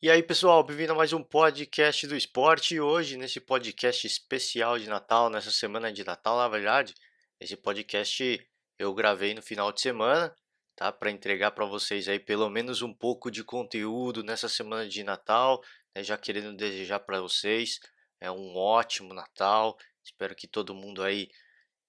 E aí, pessoal, bem-vindo a mais um podcast do esporte. E hoje, nesse podcast especial de Natal, nessa semana de Natal, na verdade, esse podcast eu gravei no final de semana, tá? Para entregar para vocês aí pelo menos um pouco de conteúdo nessa semana de Natal, né? Já querendo desejar para vocês um ótimo Natal. Espero que todo mundo aí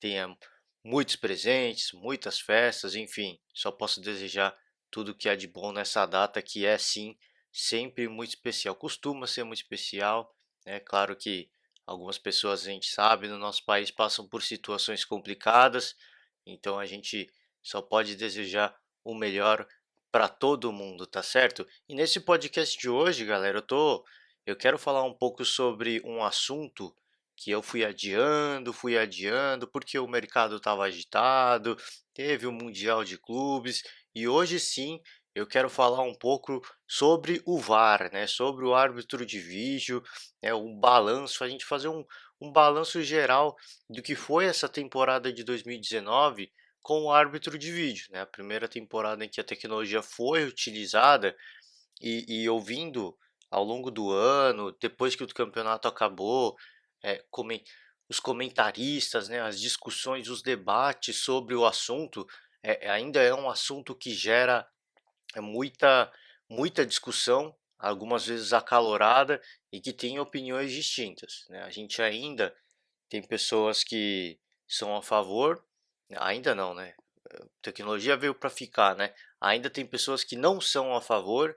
tenha muitos presentes, muitas festas, enfim, só posso desejar tudo que há de bom nessa data que é sim sempre muito especial, costuma ser muito especial, é claro que algumas pessoas a gente sabe no nosso país passam por situações complicadas, então a gente só pode desejar o melhor para todo mundo, tá certo? E nesse podcast de hoje, galera, eu quero falar um pouco sobre um assunto que eu fui adiando, porque o mercado estava agitado, teve o Mundial de Clubes e hoje sim eu quero falar um pouco sobre o VAR, né? Sobre o árbitro de vídeo, um balanço, a gente fazer um balanço geral do que foi essa temporada de 2019 com o árbitro de vídeo, né? A primeira temporada em que a tecnologia foi utilizada e ouvindo ao longo do ano, depois que o campeonato acabou, eh, comen os comentaristas, né, as discussões, os debates sobre o assunto, ainda é um assunto que gera muita discussão, algumas vezes acalorada, e que tem opiniões distintas, né. A gente ainda tem pessoas que são a favor, ainda não, né, tecnologia veio para ficar, né. Ainda tem pessoas que não são a favor,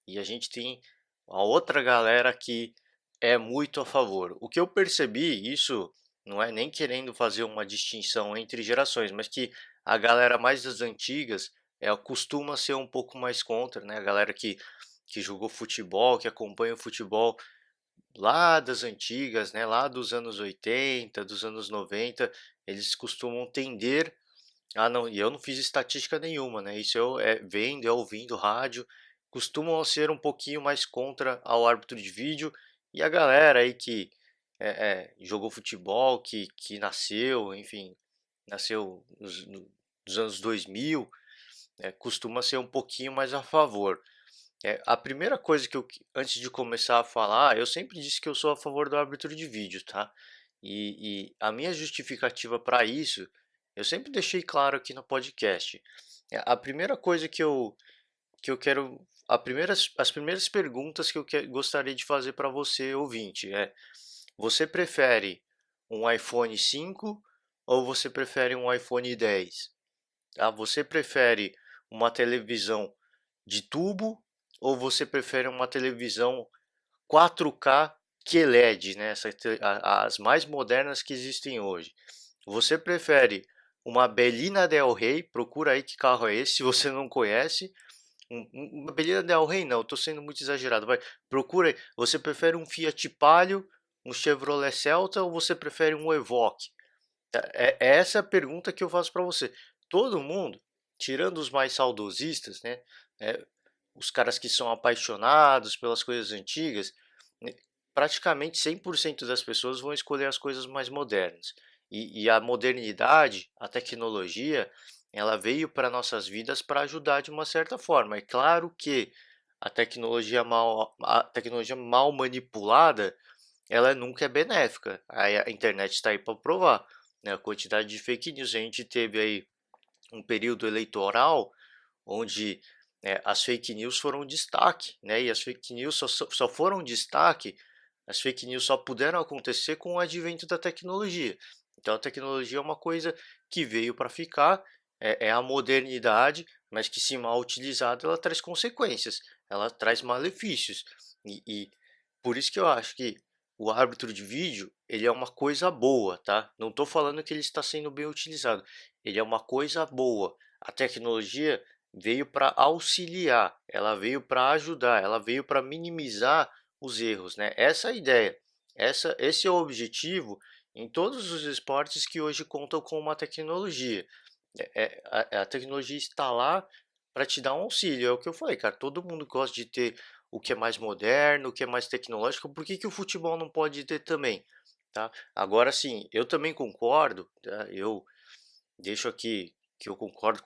e a gente tem a outra galera que é muito a favor. O que eu percebi, isso não é nem querendo fazer uma distinção entre gerações, mas que a galera mais das antigas, costuma ser um pouco mais contra, né, a galera que jogou futebol, que acompanha o futebol lá das antigas, né, lá dos anos 80, dos anos 90, eles costumam tender não, e eu não fiz estatística nenhuma, né, isso eu, vendo, ouvindo rádio, costumam ser um pouquinho mais contra ao árbitro de vídeo, e a galera aí que, jogou futebol, que nasceu, enfim, nasceu nos anos 2000, costuma ser um pouquinho mais a favor. A primeira coisa que antes de começar a falar, eu sempre disse que eu sou a favor do árbitro de vídeo, tá? E a minha justificativa para isso, eu sempre deixei claro aqui no podcast. A primeira coisa que eu quero, as primeiras perguntas que gostaria de fazer para você, ouvinte, você prefere um iPhone 5 ou você prefere um iPhone 10? Tá? Você prefere uma televisão de tubo ou você prefere uma televisão 4K QLED, né? As mais modernas que existem hoje. Você prefere uma Belina Del Rey? Procura aí que carro é esse, se você não conhece. Uma Belina Del Rey não, estou sendo muito exagerado. Vai, procura aí. Você prefere um Fiat Palio, um Chevrolet Celta ou você prefere um Evoque? É essa a pergunta que eu faço para você. Todo mundo, tirando os mais saudosistas, né, os caras que são apaixonados pelas coisas antigas, né, praticamente 100% das pessoas vão escolher as coisas mais modernas. E a modernidade, a tecnologia, ela veio para nossas vidas para ajudar de uma certa forma. É claro que a tecnologia mal manipulada, ela nunca é benéfica. A internet está aí para provar, né? A quantidade de fake news. A gente teve aí um período eleitoral onde as fake news foram destaque, né? E as fake news só foram destaque, as fake news só puderam acontecer com o advento da tecnologia. Então a tecnologia é uma coisa que veio para ficar, é a modernidade, mas que se mal utilizada ela traz consequências, ela traz malefícios. E por isso que eu acho que o árbitro de vídeo ele é uma coisa boa, tá? Não estou falando que ele está sendo bem utilizado, ele é uma coisa boa. A tecnologia veio para auxiliar, ela veio para ajudar, ela veio para minimizar os erros, né? Essa é a ideia. Esse é o objetivo em todos os esportes que hoje contam com uma tecnologia. A tecnologia está lá para te dar um auxílio. É o que eu falei, cara. Todo mundo gosta de ter o que é mais moderno, o que é mais tecnológico. Por que, que o futebol não pode ter também? Tá? Agora sim, eu também concordo. Tá? Eu deixo aqui que eu concordo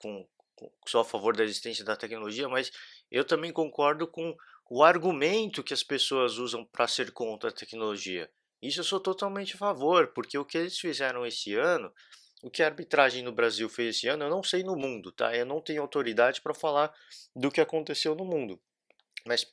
sou a favor da existência da tecnologia, mas eu também concordo com o argumento que as pessoas usam para ser contra a tecnologia. Isso eu sou totalmente a favor, porque o que eles fizeram esse ano, o que a arbitragem no Brasil fez esse ano, eu não sei no mundo, tá? Eu não tenho autoridade para falar do que aconteceu no mundo. Mas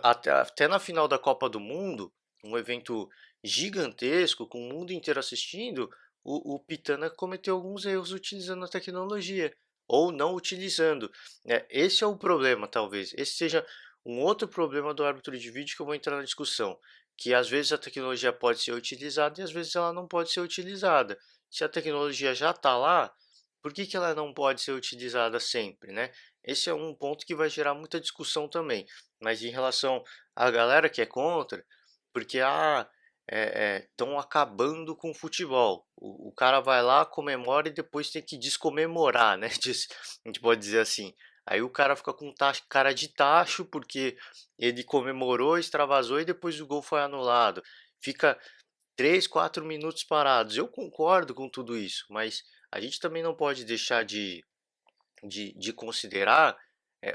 até na final da Copa do Mundo, um evento gigantesco, com o mundo inteiro assistindo, o Pitana cometeu alguns erros utilizando a tecnologia, ou não utilizando, né? Esse é o problema, talvez. Esse seja um outro problema do árbitro de vídeo que eu vou entrar na discussão, que às vezes a tecnologia pode ser utilizada e às vezes ela não pode ser utilizada. Se a tecnologia já está lá, por que que ela não pode ser utilizada sempre, né? Esse é um ponto que vai gerar muita discussão também. Mas em relação à galera que é contra, porque estão acabando com o futebol. O cara vai lá, comemora e depois tem que descomemorar, né? A gente pode dizer assim. Aí o cara fica com cara de tacho porque ele comemorou, extravasou e depois o gol foi anulado. Fica 3, 4 minutos parados. Eu concordo com tudo isso, mas a gente também não pode deixar de considerar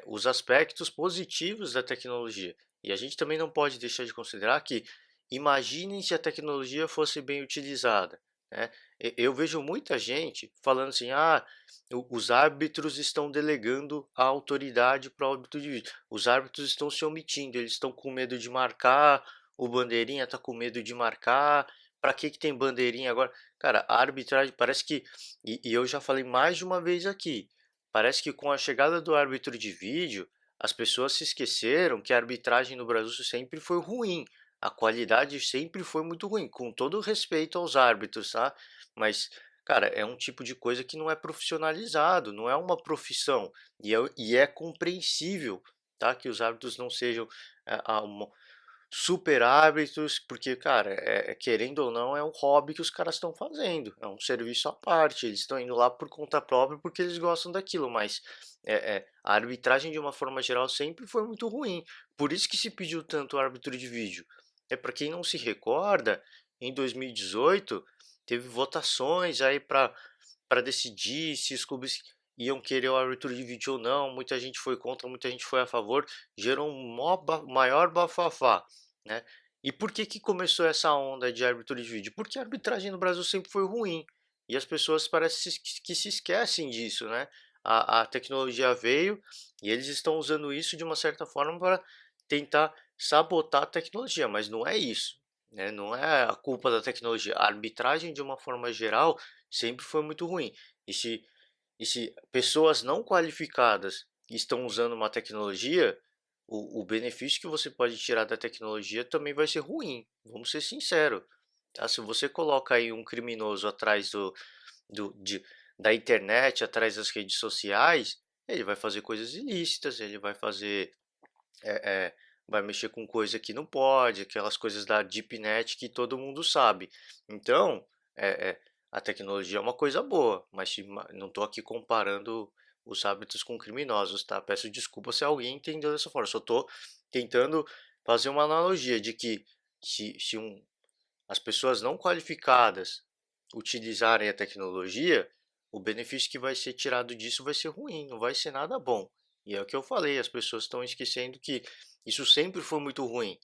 os aspectos positivos da tecnologia. E a gente também não pode deixar de considerar que, imaginem se a tecnologia fosse bem utilizada, né? Eu vejo muita gente falando assim: ah, os árbitros estão delegando a autoridade para o árbitro de vídeo. Os árbitros estão se omitindo, eles estão com medo de marcar, o bandeirinha está com medo de marcar. Para que tem bandeirinha agora? Cara, a arbitragem parece que, e eu já falei mais de uma vez aqui, parece que com a chegada do árbitro de vídeo, as pessoas se esqueceram que a arbitragem no Brasil sempre foi ruim. A qualidade sempre foi muito ruim, com todo respeito aos árbitros, tá? Mas, cara, é um tipo de coisa que não é profissionalizado, não é uma profissão. E é compreensível, tá? Que os árbitros não sejam super árbitros, porque, cara, querendo ou não, é um hobby que os caras estão fazendo, é um serviço à parte, eles estão indo lá por conta própria porque eles gostam daquilo, mas a arbitragem de uma forma geral sempre foi muito ruim, por isso que se pediu tanto árbitro de vídeo. Para quem não se recorda, em 2018 teve votações aí para decidir se os clubes iam querer o árbitro de vídeo ou não, muita gente foi contra, muita gente foi a favor, gerou um maior bafafá, né? E por que que começou essa onda de árbitro de vídeo? Porque a arbitragem no Brasil sempre foi ruim e as pessoas parece que se esquecem disso, né? A tecnologia veio e eles estão usando isso de uma certa forma para tentar sabotar a tecnologia, mas não é isso, né? Não é a culpa da tecnologia. A arbitragem, de uma forma geral, sempre foi muito ruim. E se, e se pessoas não qualificadas estão usando uma tecnologia, o benefício que você pode tirar da tecnologia também vai ser ruim. Vamos ser sinceros. Tá? Se você coloca aí um criminoso atrás do, de, da internet, atrás das redes sociais, ele vai fazer coisas ilícitas, ele vai fazer. é, é, vai mexer com coisa que não pode, aquelas coisas da deep net que todo mundo sabe. Então, é, é, a tecnologia é uma coisa boa, mas não estou aqui comparando os hábitos com criminosos, tá? Peço desculpa se alguém entendeu dessa forma. Só estou tentando fazer uma analogia de que se as pessoas não qualificadas utilizarem a tecnologia, o benefício que vai ser tirado disso vai ser ruim, não vai ser nada bom. E é o que eu falei, as pessoas estão esquecendo que isso sempre foi muito ruim,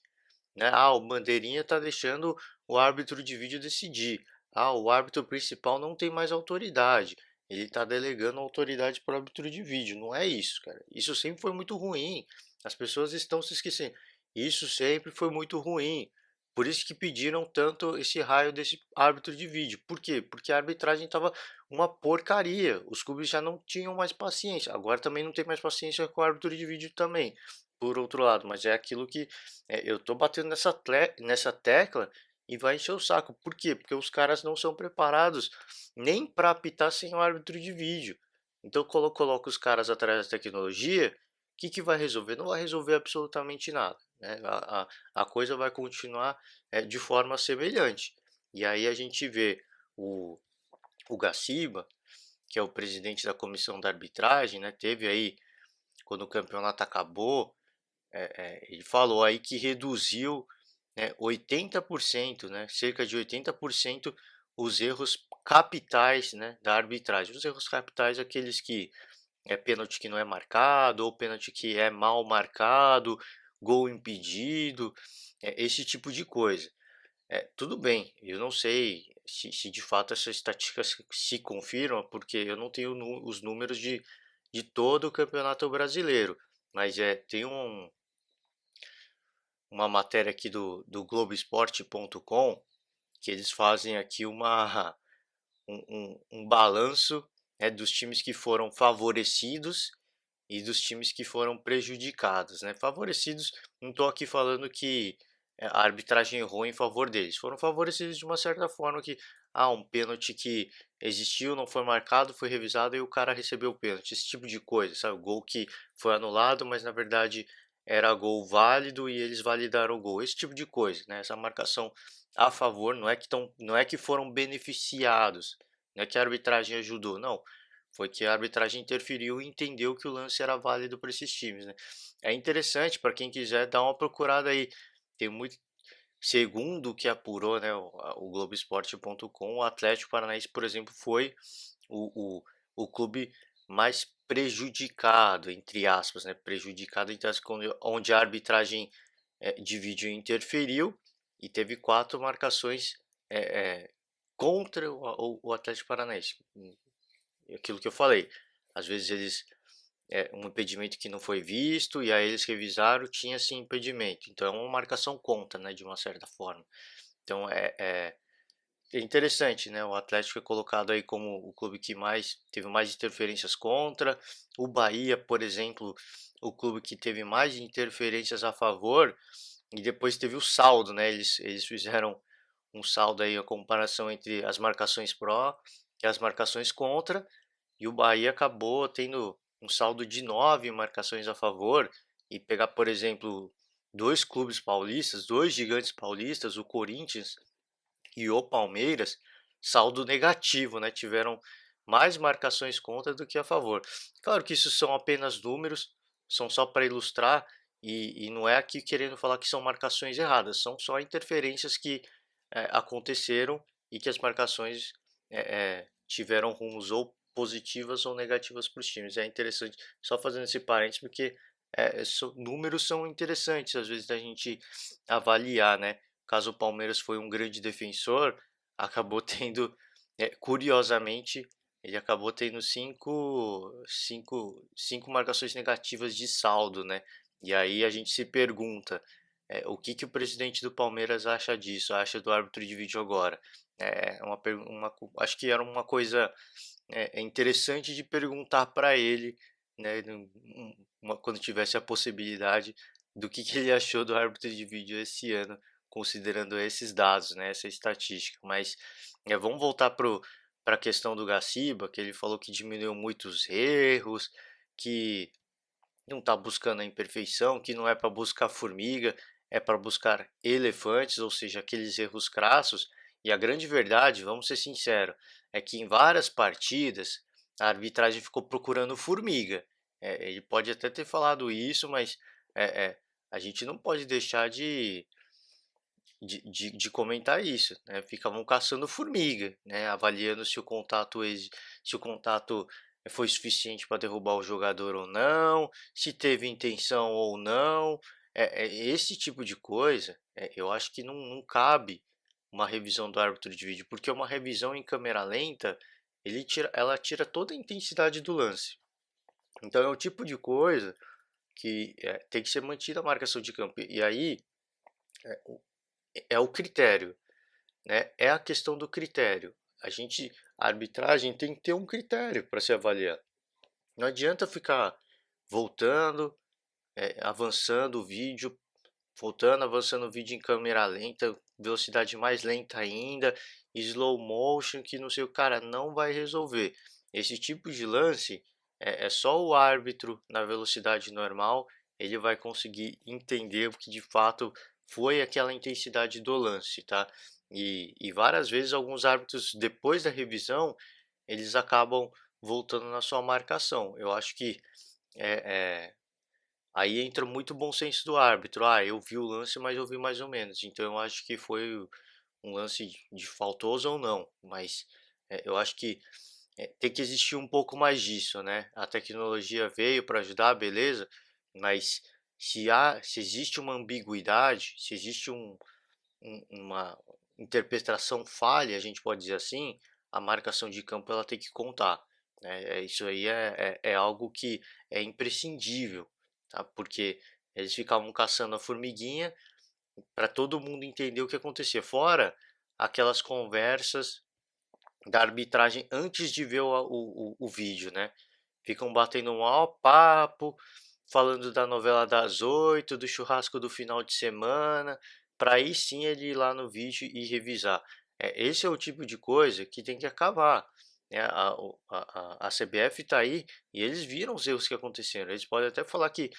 né? Ah, o bandeirinha está deixando o árbitro de vídeo decidir. Ah, o árbitro principal não tem mais autoridade. Ele está delegando autoridade para o árbitro de vídeo. Não é isso, cara. Isso sempre foi muito ruim. As pessoas estão se esquecendo. Isso sempre foi muito ruim. Por isso que pediram tanto esse raio desse árbitro de vídeo. Por quê? Porque a arbitragem estava uma porcaria. Os clubes já não tinham mais paciência. Agora também não tem mais paciência com o árbitro de vídeo também. Por outro lado, mas é aquilo que eu tô batendo nessa tecla e vai encher o saco. Por quê? Porque os caras não são preparados nem para apitar sem o árbitro de vídeo. Então coloca os caras atrás da tecnologia, o que vai resolver? Não vai resolver absolutamente nada, né? A coisa vai continuar de forma semelhante. E aí a gente vê o, o Gaciba, que é o presidente da comissão da arbitragem, né? Teve aí, quando o campeonato acabou, ele falou aí que reduziu, né, 80%, né, cerca de 80% os erros capitais, né, da arbitragem. Os erros capitais, aqueles que é pênalti que não é marcado, ou pênalti que é mal marcado, gol impedido, esse tipo de coisa. Tudo bem, eu não sei se de fato essa estatística se confirma, porque eu não tenho os números de todo o Campeonato Brasileiro, mas tem uma matéria aqui do Globoesporte.com que eles fazem aqui um balanço, né, dos times que foram favorecidos e dos times que foram prejudicados, né? Favorecidos, não estou aqui falando que a arbitragem errou em favor deles. Foram favorecidos de uma certa forma que um pênalti que existiu, não foi marcado, foi revisado e o cara recebeu o pênalti. Esse tipo de coisa, sabe? O gol que foi anulado, mas na verdade era gol válido e eles validaram o gol. Esse tipo de coisa, né? Essa marcação a favor, não é que foram beneficiados, não é que a arbitragem ajudou, não. Foi que a arbitragem interferiu e entendeu que o lance era válido para esses times, né? É interessante para quem quiser dar uma procurada aí. Tem muito, segundo o que apurou, né, o Globoesporte.com, o Atlético Paranaense, por exemplo, foi o, o, o clube mais prejudicado, entre aspas, né? Prejudicado entre aspas, onde a arbitragem de vídeo interferiu e teve 4 marcações contra o Atlético Paranaense. Aquilo que eu falei, às vezes eles um impedimento que não foi visto e aí eles revisaram, tinha sim impedimento. Então é uma marcação contra, né, de uma certa forma. Então é interessante, né? O Atlético é colocado aí como o clube que mais teve mais interferências contra. O Bahia, por exemplo, o clube que teve mais interferências a favor e depois teve o saldo, né? Eles fizeram um saldo aí, a comparação entre as marcações pró e as marcações contra, e o Bahia acabou tendo um saldo de 9 marcações a favor, e pegar, por exemplo, dois clubes paulistas, dois gigantes paulistas, o Corinthians e o Palmeiras, saldo negativo, né? Tiveram mais marcações contra do que a favor. Claro que isso são apenas números, são só para ilustrar, e não é aqui querendo falar que são marcações erradas, são só interferências que aconteceram e que as marcações tiveram rumos ou positivas ou negativas para os times. É interessante, só fazendo esse parênteses, porque números são interessantes, às vezes, da gente avaliar, né? Caso o Palmeiras foi um grande defensor, acabou tendo, curiosamente, ele acabou tendo cinco marcações negativas de saldo, né? E aí a gente se pergunta, o que que o presidente do Palmeiras acha disso, acha do árbitro de vídeo agora? Acho que era uma coisa interessante de perguntar para ele, né, quando tivesse a possibilidade, do que ele achou do árbitro de vídeo esse ano, considerando esses dados, né, essa estatística. Mas vamos voltar para a questão do Gaciba, que ele falou que diminuiu muitos erros, que não está buscando a imperfeição, que não é para buscar formiga, é para buscar elefantes, ou seja, aqueles erros crassos. E a grande verdade, vamos ser sinceros, é que em várias partidas a arbitragem ficou procurando formiga. Ele pode até ter falado isso, mas é, é, a gente não pode deixar de comentar isso, né? Ficavam caçando formiga, né? Avaliando se o contato foi suficiente para derrubar o jogador ou não, se teve intenção ou não. Esse tipo de coisa, eu acho que não cabe uma revisão do árbitro de vídeo, porque uma revisão em câmera lenta, ela tira toda a intensidade do lance. Então é o tipo de coisa que tem que ser mantida a marcação de campo. E aí é o critério, né? É a questão do critério. A arbitragem tem que ter um critério para se avaliar. Não adianta ficar voltando, avançando o vídeo, voltando, avançando o vídeo em câmera lenta, velocidade mais lenta ainda, slow motion, que não sei o cara não vai resolver. Esse tipo de lance é só o árbitro na velocidade normal, ele vai conseguir entender o que de fato foi aquela intensidade do lance, tá? E várias vezes alguns árbitros depois da revisão eles acabam voltando na sua marcação. Eu acho que é, é, aí entra muito o bom senso do árbitro. Eu vi o lance, mas eu vi mais ou menos. Então eu acho que foi um lance de faltoso ou não. Mas eu acho que tem que existir um pouco mais disso, né? A tecnologia veio para ajudar, beleza, mas se existe uma ambiguidade, se existe uma interpretação falha, a gente pode dizer assim, a marcação de campo ela tem que contar, né? Isso aí é algo que é imprescindível, tá? Porque eles ficavam caçando a formiguinha para todo mundo entender o que acontecia. Fora aquelas conversas da arbitragem antes de ver o vídeo, né? Ficam batendo um maior papo, falando da novela das 8, do churrasco do final de semana, para aí sim ele ir lá no vídeo e revisar. Esse é o tipo de coisa que tem que acabar. Né? A CBF está aí e eles viram os erros que aconteceram. Eles podem até falar que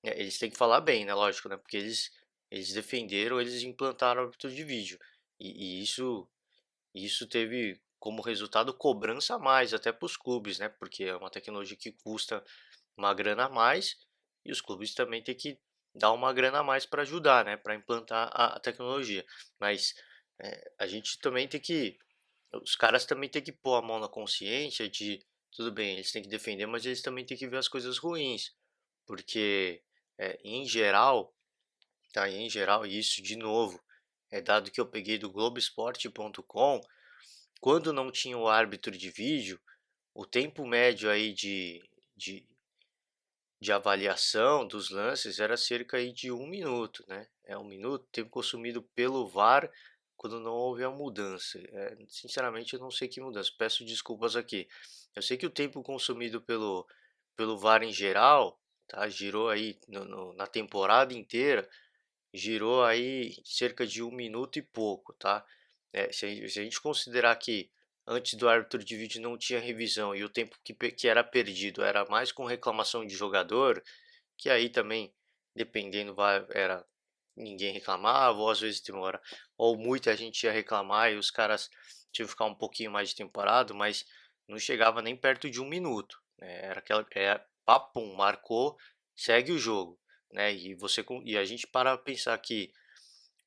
eles têm que falar bem, né? Lógico, né? Porque eles defenderam, eles implantaram o árbitro de vídeo. E isso teve como resultado cobrança a mais até para os clubes, né? Porque é uma tecnologia que custa uma grana a mais e os clubes também têm que dar uma grana a mais para ajudar, né? Para implantar a tecnologia. Mas a gente também tem que, os caras também têm que pôr a mão na consciência de, tudo bem, eles têm que defender, mas eles também têm que ver as coisas ruins, porque em geral, tá? Em geral, isso de novo é dado que eu peguei do Globoesporte.com. Quando não tinha o árbitro de vídeo, o tempo médio aí de, de avaliação dos lances era cerca aí de 1 minuto, né? É 1 minuto, tempo consumido pelo VAR quando não houve a mudança. Sinceramente, eu não sei que mudança, peço desculpas aqui. Eu sei que o tempo consumido pelo VAR em geral, tá? Girou aí na temporada inteira, girou aí cerca de 1 minuto e pouco, tá? Se a gente considerar que antes do árbitro de vídeo não tinha revisão e o tempo que era perdido era mais com reclamação de jogador, que aí também, dependendo, era ninguém reclamava, ou às vezes demora, ou muita gente ia reclamar e os caras tinham que ficar um pouquinho mais de temporada, mas não chegava nem perto de 1 minuto, né? Era aquela, papum, marcou, segue o jogo, né? E a gente para pensar que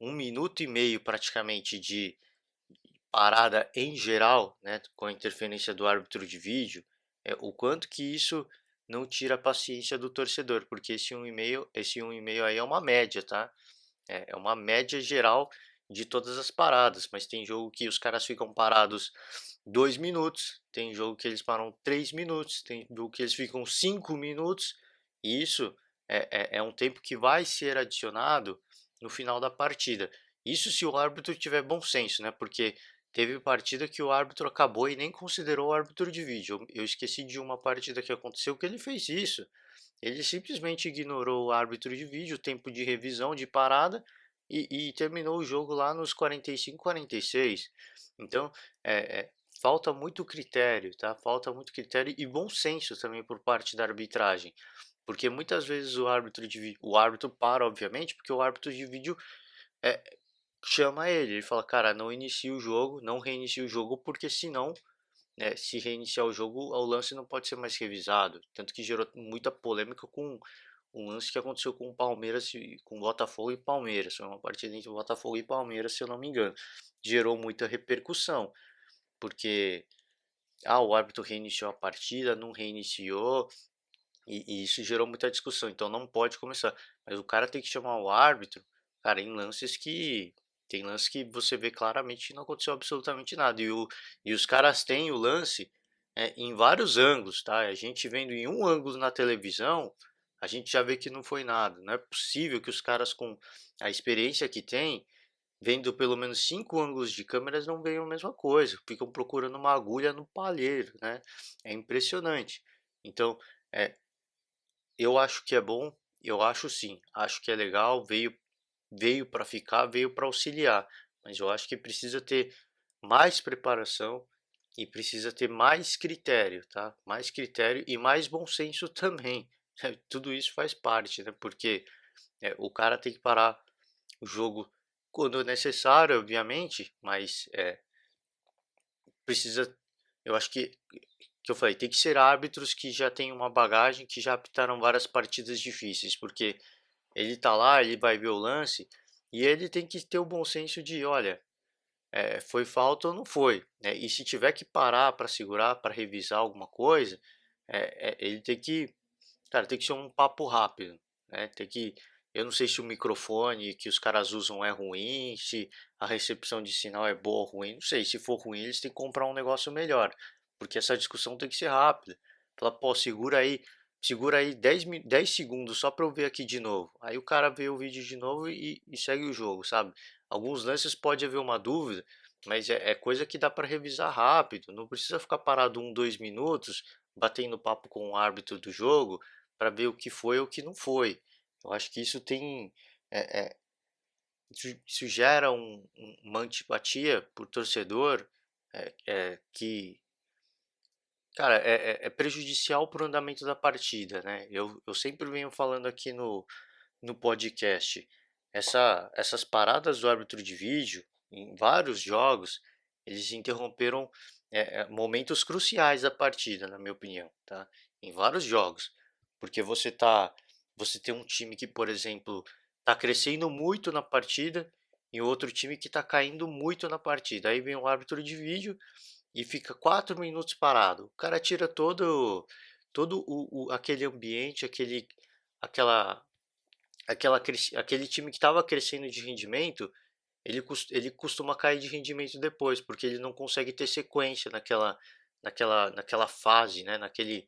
1 minuto e meio praticamente de parada em geral, né, com a interferência do árbitro de vídeo, o quanto que isso não tira a paciência do torcedor, porque esse 1,5 aí é uma média, tá? É uma média geral de todas as paradas, mas tem jogo que os caras ficam parados 2 minutos, tem jogo que eles param 3 minutos, tem jogo que eles ficam 5 minutos, e isso é um tempo que vai ser adicionado no final da partida. Isso se o árbitro tiver bom senso, né? Porque teve partida que o árbitro acabou e nem considerou o árbitro de vídeo. Eu esqueci de uma partida que aconteceu que ele fez isso. Ele simplesmente ignorou o árbitro de vídeo, o tempo de revisão, de parada, e terminou o jogo lá nos 45, 46. Então, falta muito critério, tá? Falta muito critério e bom senso também por parte da arbitragem. Porque muitas vezes o árbitro para, obviamente, porque o árbitro de vídeo é, chama ele fala, cara, não inicie o jogo, não reinicie o jogo, porque senão se reiniciar o jogo, o lance não pode ser mais revisado. Tanto que gerou muita polêmica com um lance que aconteceu com o Palmeiras, com Botafogo e Palmeiras. Foi uma partida entre Botafogo e Palmeiras, se eu não me engano. Gerou muita repercussão, porque o árbitro reiniciou a partida, não reiniciou, e isso gerou muita discussão. Então não pode começar. Mas o cara tem que chamar o árbitro, cara, em lances que tem lance que você vê claramente que não aconteceu absolutamente nada. E os caras têm o lance em vários ângulos, tá? A gente vendo em um ângulo na televisão, a gente já vê que não foi nada. Não é possível que os caras com a experiência que têm, vendo pelo menos 5 ângulos de câmeras, não veem a mesma coisa. Ficam procurando uma agulha no palheiro, né? É impressionante. Então, é, eu acho que é bom, eu acho sim, acho que é legal, veio para ficar, veio para auxiliar, mas eu acho que precisa ter mais preparação e precisa ter mais critério, tá? Mais critério e mais bom senso também. Tudo isso faz parte, né? Porque o cara tem que parar o jogo quando é necessário, obviamente, mas precisa, eu acho que eu falei, tem que ser árbitros que já têm uma bagagem, que já apitaram várias partidas difíceis, porque ele tá lá, ele vai ver o lance e ele tem que ter o bom senso de, olha, foi falta ou não foi, né? E se tiver que parar para segurar, para revisar alguma coisa, ele tem que, cara, tem que ser um papo rápido, né? Tem que Eu não sei se o microfone que os caras usam é ruim, se a recepção de sinal é boa ou ruim, não sei. Se for ruim, eles têm que comprar um negócio melhor, porque essa discussão tem que ser rápida. Fala, pô, segura aí 10 segundos só para eu ver aqui de novo. Aí o cara vê o vídeo de novo e segue o jogo, sabe? Alguns lances pode haver uma dúvida, mas é coisa que dá para revisar rápido. Não precisa ficar parado 2 minutos batendo papo com o árbitro do jogo para ver o que foi ou o que não foi. Eu acho que isso tem. é, é, isso gera uma antipatia por torcedor que, cara, é prejudicial para o andamento da partida, né? Eu sempre venho falando aqui no podcast, essas paradas do árbitro de vídeo, em vários jogos, eles interromperam momentos cruciais da partida, na minha opinião, tá? Em vários jogos, porque você tem um time que, por exemplo, está crescendo muito na partida e outro time que está caindo muito na partida. Aí vem o árbitro de vídeo e fica 4 minutos parado. O cara tira todo aquele ambiente, aquela aquele time que estava crescendo de rendimento, ele costuma cair de rendimento depois, porque ele não consegue ter sequência naquela fase, né? Naquele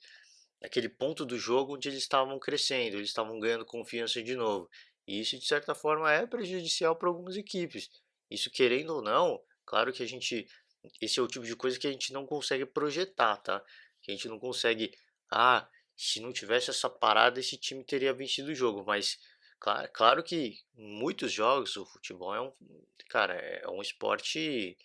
ponto do jogo onde eles estavam crescendo, eles estavam ganhando confiança de novo. E isso, de certa forma, é prejudicial para algumas equipes. Isso, querendo ou não, claro que esse é o tipo de coisa que a gente não consegue projetar, tá? Que a gente não consegue, se não tivesse essa parada, esse time teria vencido o jogo. Mas, claro que em muitos jogos o futebol cara, é um esporte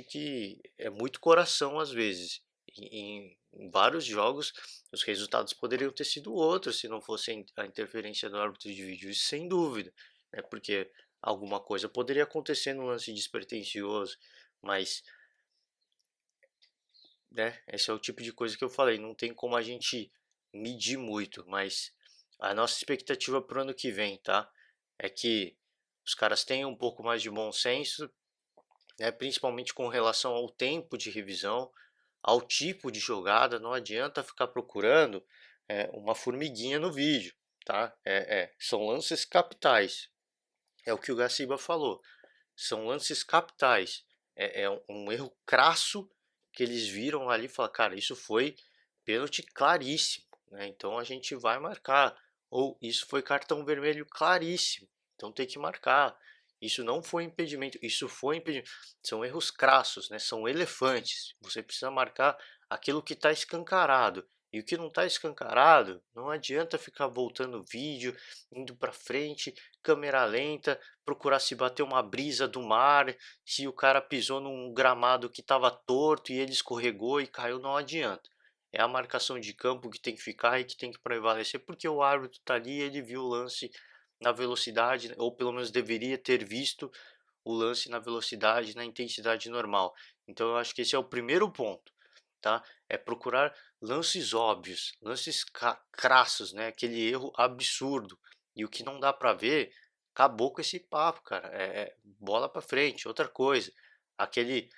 que é muito coração às vezes. Em vários jogos, os resultados poderiam ter sido outros se não fosse a interferência do árbitro de vídeo, isso sem dúvida, né? Porque alguma coisa poderia acontecer no lance despretensioso, mas, né, esse é o tipo de coisa que eu falei, não tem como a gente medir muito, mas a nossa expectativa para o ano que vem, tá? É que os caras tenham um pouco mais de bom senso, né, principalmente com relação ao tempo de revisão, ao tipo de jogada. Não adianta ficar procurando uma formiguinha no vídeo, tá? São lances capitais, é o que o Gaciba falou, são lances capitais, um erro crasso que eles viram ali e falaram, cara, isso foi pênalti claríssimo, né? Então a gente vai marcar, ou isso foi cartão vermelho claríssimo, então tem que marcar. Isso não foi impedimento, isso foi impedimento. São erros crassos, né? São elefantes. Você precisa marcar aquilo que está escancarado. E o que não está escancarado, não adianta ficar voltando o vídeo, indo para frente, câmera lenta, procurar se bater uma brisa do mar, se o cara pisou num gramado que estava torto e ele escorregou e caiu, não adianta. É a marcação de campo que tem que ficar e que tem que prevalecer, porque o árbitro está ali, ele viu o lance na velocidade, ou pelo menos deveria ter visto o lance na velocidade, na intensidade normal. Então eu acho que esse é o primeiro ponto, tá? É procurar lances óbvios, lances crassos, né? Aquele erro absurdo. E o que não dá para ver, acabou com esse papo, cara. Bola para frente. Outra coisa, aquele,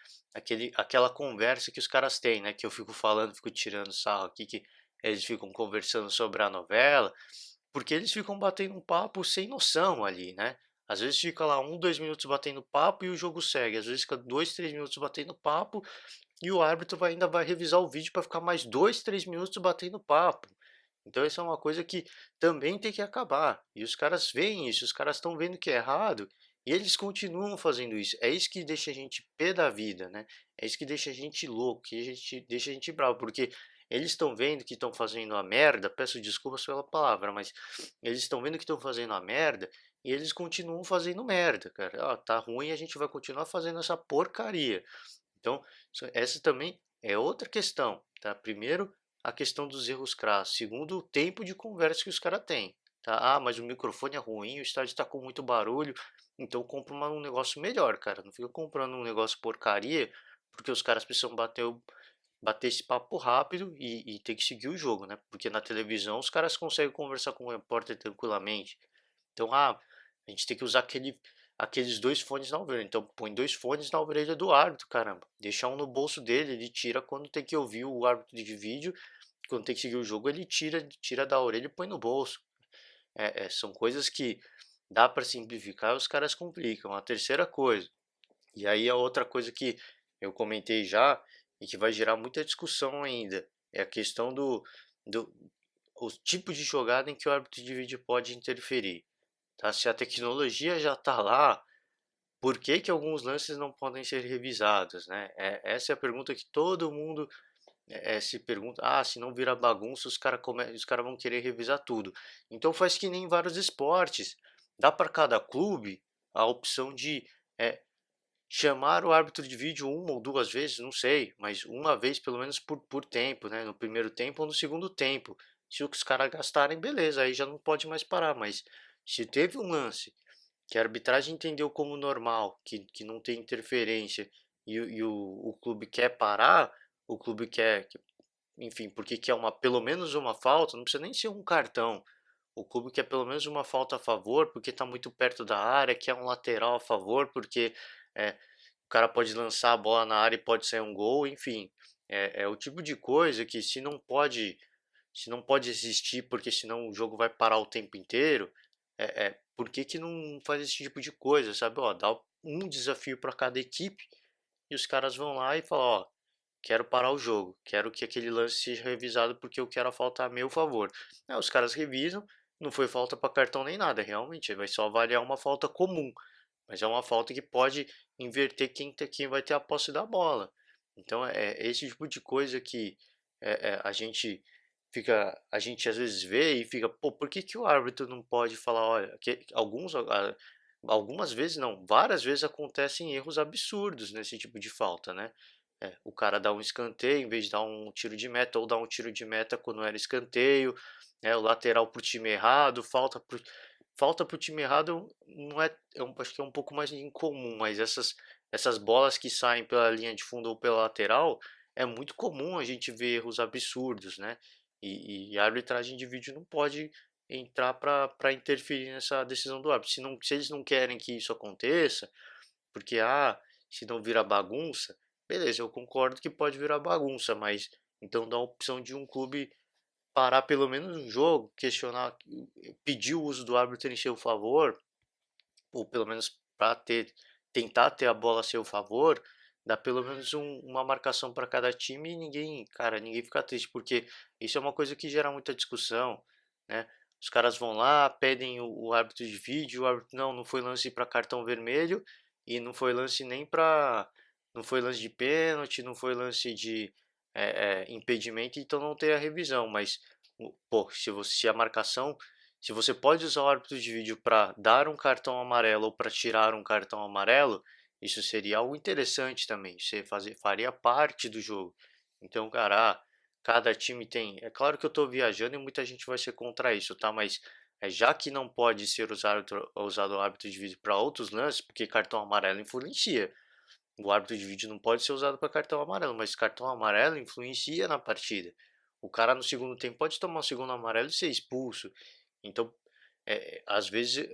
aquela conversa que os caras têm, né? Que eu fico falando, fico tirando sarro aqui, que eles ficam conversando sobre a novela, porque eles ficam batendo um papo sem noção ali, né? Às vezes fica lá 2 minutos batendo papo e o jogo segue. Às vezes fica 2, 3 minutos batendo papo e o árbitro ainda vai revisar o vídeo para ficar mais 2, 3 minutos batendo papo. Então isso é uma coisa que também tem que acabar. E os caras veem isso, os caras estão vendo que é errado e eles continuam fazendo isso. É isso que deixa a gente pé da vida, né? É isso que deixa a gente louco, deixa a gente bravo, porque eles estão vendo que estão fazendo a merda. Peço desculpas pela palavra, mas eles estão vendo que estão fazendo a merda e eles continuam fazendo merda, cara. Tá ruim, a gente vai continuar fazendo essa porcaria. Então, essa também é outra questão, tá? Primeiro, a questão dos erros crassos. Segundo, o tempo de conversa que os caras têm, tá? Mas o microfone é ruim, o estádio está com muito barulho, então compra um negócio melhor, cara. Não fica comprando um negócio porcaria, porque os caras precisam bater esse papo rápido e ter que seguir o jogo, né? Porque na televisão os caras conseguem conversar com o repórter tranquilamente. Então, a gente tem que usar aqueles 2 fones na orelha. Então, põe 2 fones na orelha do árbitro, caramba. Deixa um no bolso dele, ele tira quando tem que ouvir o árbitro de vídeo. Quando tem que seguir o jogo, ele tira da orelha e põe no bolso. São coisas que dá para simplificar e os caras complicam. A terceira coisa, e aí a outra coisa que eu comentei já e que vai gerar muita discussão ainda, é a questão do o tipo de jogada em que o árbitro de vídeo pode interferir. Tá? Se a tecnologia já está lá, por que que alguns lances não podem ser revisados, né? Essa é a pergunta que todo mundo se pergunta. Ah, se não virar bagunça, os cara vão querer revisar tudo. Então faz que nem em vários esportes. Dá para cada clube a opção de é, chamar o árbitro de vídeo uma ou duas vezes, não sei, mas uma vez pelo menos por tempo, né? No primeiro tempo ou no segundo tempo. Se os caras gastarem, beleza, aí já não pode mais parar. Mas se teve um lance que a arbitragem entendeu como normal, que não tem interferência o clube quer parar, o clube enfim, porque quer pelo menos uma falta, não precisa nem ser um cartão. O clube quer pelo menos uma falta a favor, porque está muito perto da área, quer um lateral a favor, porque é, o cara pode lançar a bola na área e pode sair um gol, enfim. É o tipo de coisa que se não pode existir, porque senão o jogo vai parar o tempo inteiro, por que que não faz esse tipo de coisa, sabe? Ó, dá um desafio para cada equipe e os caras vão lá e falam, ó, quero parar o jogo, quero que aquele lance seja revisado porque eu quero a falta a meu favor. Aí os caras revisam, não foi falta para cartão nem nada, realmente, vai só avaliar uma falta comum, mas é uma falta que pode inverter quem vai ter a posse da bola. Então é esse tipo de coisa que a gente às vezes vê e fica, pô, por que que o árbitro não pode falar, olha, que algumas vezes não, várias vezes acontecem erros absurdos nesse tipo de falta, né? O cara dá um escanteio em vez de dar um tiro de meta, ou dá um tiro de meta quando era escanteio, o lateral pro time errado, falta pro time errado não acho que é um pouco mais incomum, mas essas bolas que saem pela linha de fundo ou pela lateral, é muito comum a gente ver erros absurdos, né? E a arbitragem de vídeo não pode entrar para interferir nessa decisão do árbitro. Se eles não querem que isso aconteça, porque se não vira bagunça, beleza, eu concordo que pode virar bagunça, mas então dá a opção de um clube parar pelo menos um jogo, questionar, pedir o uso do árbitro em seu favor, ou pelo menos para tentar ter a bola a seu favor, dá pelo menos uma marcação para cada time e ninguém fica triste, porque isso é uma coisa que gera muita discussão, né? Os caras vão lá, pedem o árbitro de vídeo, o árbitro não foi lance para cartão vermelho e não foi lance nem para não foi lance de pênalti, não foi lance de impedimento, então não tem a revisão, mas pô, se a marcação se você pode usar o árbitro de vídeo para dar um cartão amarelo ou para tirar um cartão amarelo, isso seria algo interessante também. Faria parte do jogo. Então, cara, cada time tem. É claro que eu estou viajando e muita gente vai ser contra isso, tá? Mas já que não pode ser usado o árbitro de vídeo para outros lances, porque cartão amarelo influencia. O árbitro de vídeo não pode ser usado para cartão amarelo, mas cartão amarelo influencia na partida. O cara no segundo tempo pode tomar um segundo amarelo e ser expulso. Então, às vezes,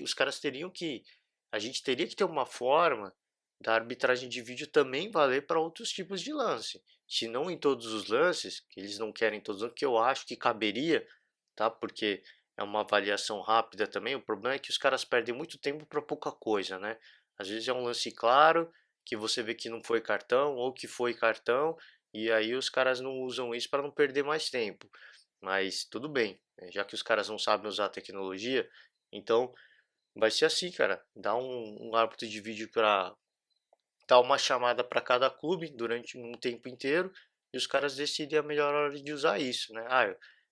os caras teriam que, a gente teria que ter uma forma da arbitragem de vídeo também valer para outros tipos de lance. Se não em todos os lances, que eles não querem todos os lances, que eu acho que caberia, tá? Porque é uma avaliação rápida também. O problema é que os caras perdem muito tempo para pouca coisa, né? Às vezes é um lance claro que você vê que não foi cartão ou que foi cartão e aí os caras não usam isso para não perder mais tempo. Mas tudo bem, né? Já que os caras não sabem usar a tecnologia, então vai ser assim, cara. Dá um árbitro de vídeo para dar uma chamada para cada clube durante um tempo inteiro e os caras decidem a melhor hora de usar isso, né?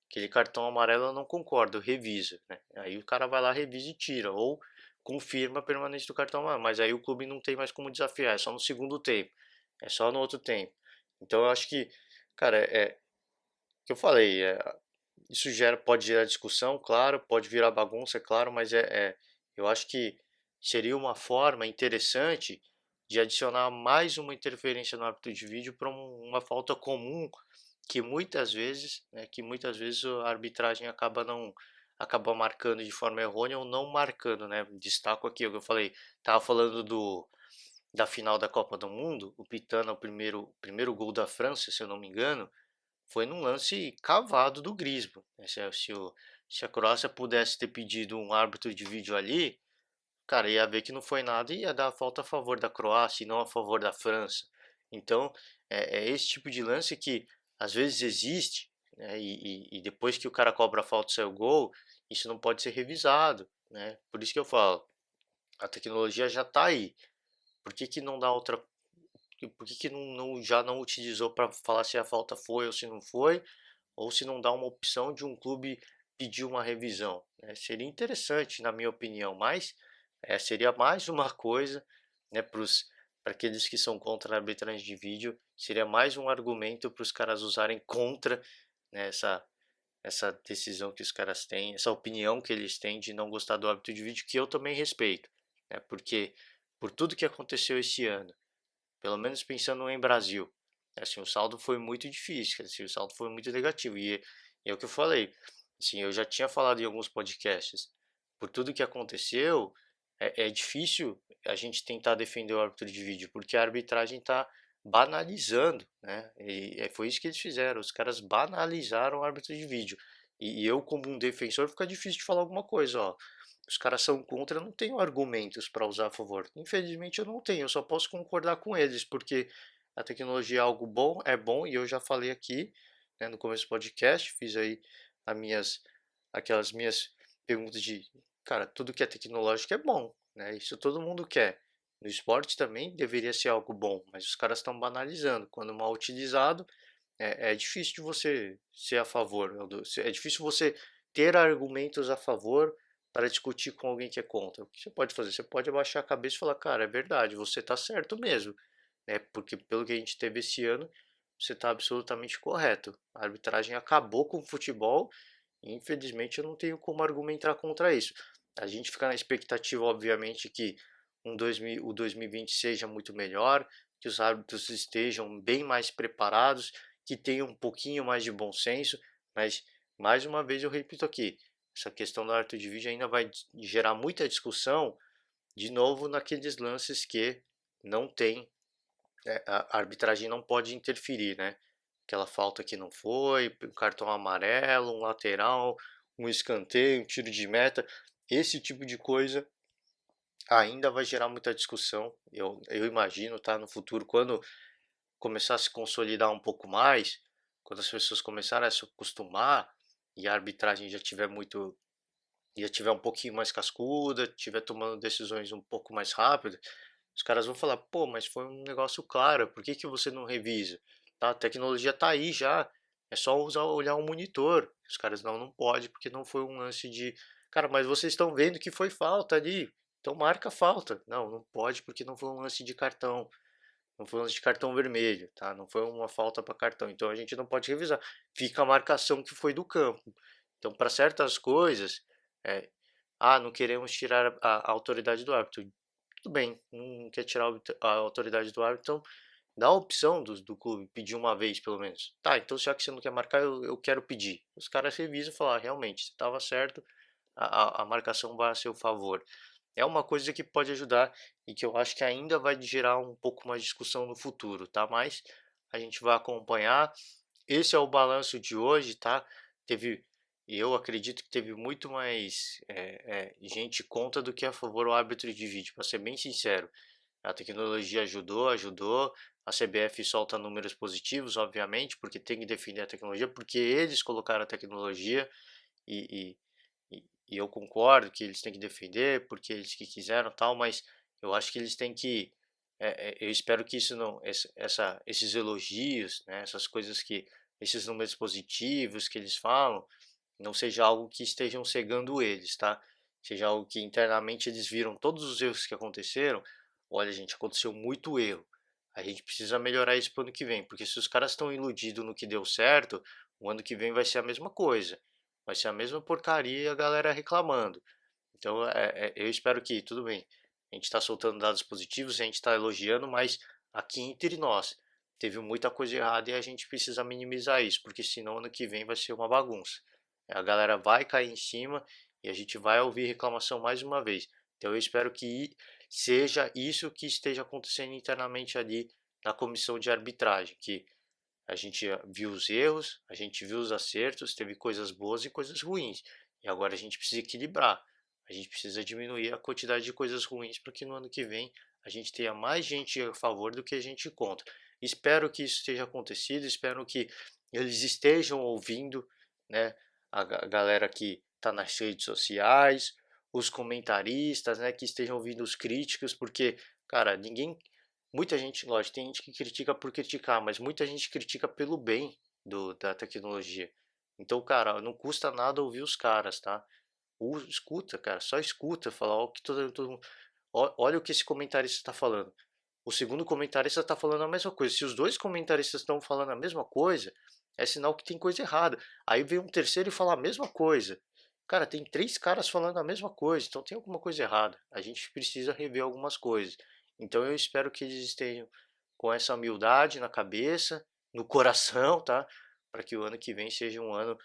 Aquele cartão amarelo eu não concordo, revisa, né? Aí o cara vai lá, revisa e tira, ou confirma a permanência do cartão amarelo, mas aí o clube não tem mais como desafiar, é só no segundo tempo, é só no outro tempo. Então eu acho que, cara, o que eu falei, isso pode gerar discussão, claro, pode virar bagunça, é claro, mas eu acho que seria uma forma interessante de adicionar mais uma interferência no árbitro de vídeo para uma falta comum que muitas vezes a arbitragem acaba marcando de forma errônea ou não marcando, né? Destaco aqui o que eu falei, tava falando da final da Copa do Mundo, o Pitana, o primeiro gol da França, se eu não me engano, foi num lance cavado do Griezmann, né? Se a Croácia pudesse ter pedido um árbitro de vídeo ali, cara, ia ver que não foi nada e ia dar a falta a favor da Croácia e não a favor da França. Então, é esse tipo de lance que às vezes existe, né? E depois que o cara cobra a falta e sai o gol, isso não pode ser revisado, né? Por isso que eu falo, a tecnologia já está aí. Por que que não dá outra? Por que que já não utilizou para falar se a falta foi ou se não foi? Ou se não dá uma opção de um clube pedir uma revisão, né? Seria interessante, na minha opinião, mas seria mais uma coisa, né, para aqueles que são contra a arbitragem de vídeo, seria mais um argumento para os caras usarem contra, né, essa decisão que os caras têm, essa opinião que eles têm de não gostar do árbitro de vídeo, que eu também respeito, né, porque por tudo que aconteceu esse ano, pelo menos pensando em Brasil, assim, o saldo foi muito difícil, assim, o saldo foi muito negativo. E é o que eu falei, assim, eu já tinha falado em alguns podcasts, por tudo que aconteceu, é difícil a gente tentar defender o árbitro de vídeo, porque a arbitragem está banalizando, né? E foi isso que eles fizeram, os caras banalizaram o árbitro de vídeo. E eu, como um defensor, fica difícil de falar alguma coisa, ó. Os caras são contra, eu não tenho argumentos para usar a favor. Infelizmente eu não tenho, eu só posso concordar com eles, porque a tecnologia é algo bom, é bom, e eu já falei aqui, né, no começo do podcast, fiz aí aquelas minhas perguntas de, cara, tudo que é tecnológico é bom, né? Isso todo mundo quer. No esporte também deveria ser algo bom, mas os caras estão banalizando. Quando mal utilizado, é difícil de você ser a favor. É difícil você ter argumentos a favor para discutir com alguém que é contra. O que você pode fazer? Você pode abaixar a cabeça e falar, cara, é verdade, você está certo mesmo, né? Porque pelo que a gente teve esse ano, você está absolutamente correto. A arbitragem acabou com o futebol e infelizmente eu não tenho como argumentar contra isso. A gente fica na expectativa, obviamente, que o 2020 seja muito melhor, que os árbitros estejam bem mais preparados, que tenham um pouquinho mais de bom senso, mas mais uma vez eu repito aqui, essa questão do árbitro de vídeo ainda vai gerar muita discussão, de novo naqueles lances que não tem, a arbitragem não pode interferir, né? Aquela falta que não foi, um cartão amarelo, um lateral, um escanteio, um tiro de meta, esse tipo de coisa ainda vai gerar muita discussão. Eu imagino, tá? No futuro, quando começar a se consolidar um pouco mais, quando as pessoas começarem a se acostumar e a arbitragem já tiver um pouquinho mais cascuda, tiver tomando decisões um pouco mais rápidas, os caras vão falar, pô, mas foi um negócio claro, por que que você não revisa? Tá, a tecnologia tá aí já, é só olhar um monitor. Os caras não pode porque não foi um lance de, cara, mas vocês estão vendo que foi falta ali, então marca a falta. Não pode porque não foi um lance de cartão. Não foi um lance de cartão vermelho, tá? Não foi uma falta para cartão. Então a gente não pode revisar. Fica a marcação que foi do campo. Então, para certas coisas, é, não queremos tirar a autoridade do árbitro. Tudo bem, não quer tirar a autoridade do árbitro, então dá a opção do clube pedir uma vez pelo menos. Tá, então já que você não quer marcar, eu quero pedir. Os caras revisam e falam, realmente, você estava certo, a marcação vai a seu favor. É uma coisa que pode ajudar e que eu acho que ainda vai gerar um pouco mais de discussão no futuro, tá? Mas a gente vai acompanhar. Esse é o balanço de hoje, tá? Teve, eu acredito que teve muito mais gente contra do que a favor do árbitro de vídeo, para ser bem sincero. A tecnologia ajudou. A CBF solta números positivos, obviamente, porque tem que defender a tecnologia, porque eles colocaram a tecnologia e, e eu concordo que eles têm que defender, porque eles que quiseram tal, mas eu acho que eles têm que. Eu espero que isso não, esses elogios, né, essas coisas que, esses números positivos que eles falam, não seja algo que estejam cegando eles, tá? Seja algo que internamente eles viram todos os erros que aconteceram. Olha, gente, aconteceu muito erro. A gente precisa melhorar isso para o ano que vem, porque se os caras estão iludidos no que deu certo, o ano que vem vai ser a mesma coisa. Vai ser a mesma porcaria e a galera reclamando. Então, eu espero que, tudo bem, a gente está soltando dados positivos, a gente está elogiando, mas aqui entre nós, teve muita coisa errada e a gente precisa minimizar isso, porque senão ano que vem vai ser uma bagunça. A galera vai cair em cima e a gente vai ouvir reclamação mais uma vez. Então, eu espero que seja isso que esteja acontecendo internamente ali na comissão de arbitragem, que a gente viu os erros, a gente viu os acertos, teve coisas boas e coisas ruins. E agora a gente precisa equilibrar. A gente precisa diminuir a quantidade de coisas ruins para que no ano que vem a gente tenha mais gente a favor do que a gente contra. Espero que isso esteja acontecido, espero que eles estejam ouvindo, né, a galera que está nas redes sociais, os comentaristas, né, que estejam ouvindo os críticos, porque, cara, muita gente, lógico, tem gente que critica por criticar, mas muita gente critica pelo bem da tecnologia. Então, cara, não custa nada ouvir os caras, tá? Escuta, cara, só escuta, falar o que todo mundo. Olha o que esse comentarista está falando. O segundo comentarista está falando a mesma coisa. Se os dois comentaristas estão falando a mesma coisa, é sinal que tem coisa errada. Aí vem um terceiro e fala a mesma coisa. Cara, tem três caras falando a mesma coisa, então tem alguma coisa errada. A gente precisa rever algumas coisas. Então eu espero que eles estejam com essa humildade na cabeça, no coração, tá? Para que o ano que vem seja um ano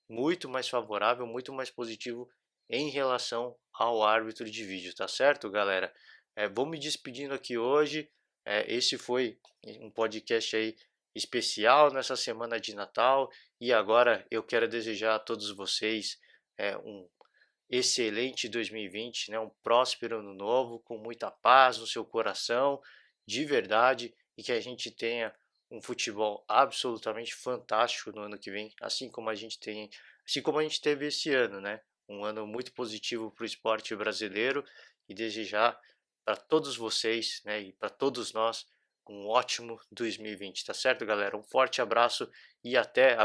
muito mais favorável, muito mais positivo em relação ao árbitro de vídeo, tá certo, galera? Vou me despedindo aqui hoje. Esse foi um podcast aí especial nessa semana de Natal e agora eu quero desejar a todos vocês um excelente 2020, né? Um próspero ano novo, com muita paz no seu coração, de verdade, e que a gente tenha um futebol absolutamente fantástico no ano que vem, assim como a gente teve esse ano, né? Um ano muito positivo para o esporte brasileiro e desejar para todos vocês, né, e para todos nós um ótimo 2020, tá certo, galera? Um forte abraço e até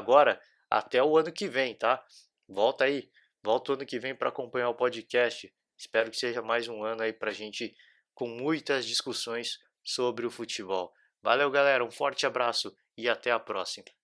o ano que vem, tá? Volta aí, volta o ano que vem para acompanhar o podcast. Espero que seja mais um ano aí para a gente com muitas discussões sobre o futebol. Valeu, galera, um forte abraço e até a próxima.